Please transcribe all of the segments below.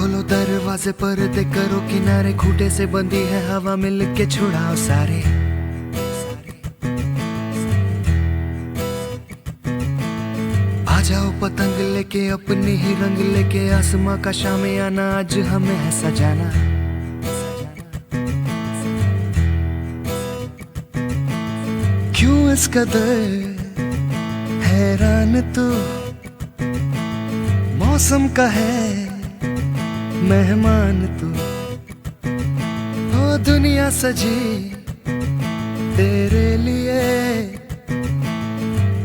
खोलो दरवाजे पर्दे करो किनारे, खूंटे से बंदी है हवा मिल के छुड़ाओ सारे। आ जाओ पतंग लेके अपनी ही रंग लेके, आसमां का शाम आना आज हमें है सजाना। क्यों इस कदर हैरान तू, मौसम का है मेहमान तू। ओ दुनिया सजी तेरे लिए,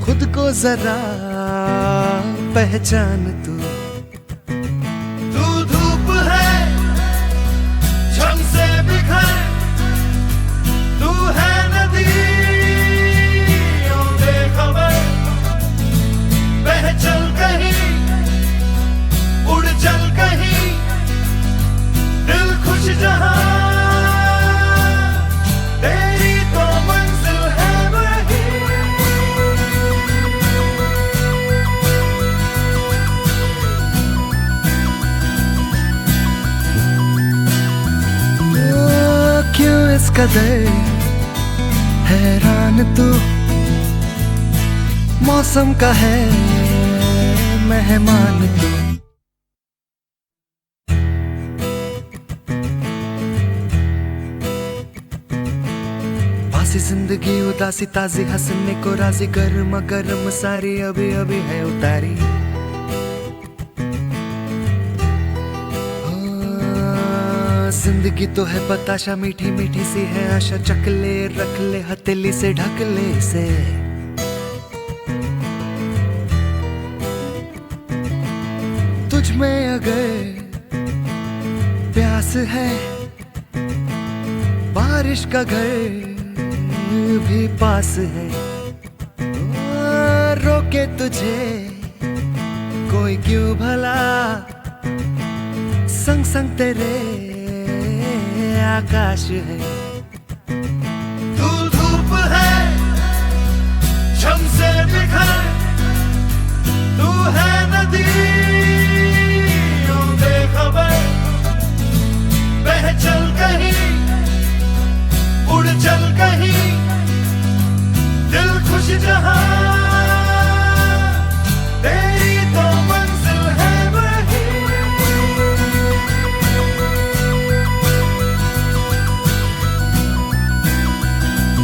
खुद को जरा पहचान तू। तू धूप है झम से बिखर, तू है नदी बेखबर, बह चल कहीं उड़ चल कहीं, दिल खुश जहां तेरी तो मंजिल है वही। ओ क्यों इस कदर हैरान तू, मौसम का है मेहमान तू। बासी जिंदगी उदासी ताजी हंसने को राजी, गर्म गर्म सारी अभी अभी है उतारी। जिंदगी तो है बताशा मीठी मीठी सी है आशा, चकले रख ले हथेली से ढक ले इसे। तुझ में अगर प्यास है, बारिश का घर भी पास है। रोके तुझे कोई क्यों भला, संग संग तेरे आकाश है। तू धूप है झम से बिखर, तू है नदी बेखबर, बह चल कहीं उड़ चल कहीं, दिल खुश जहां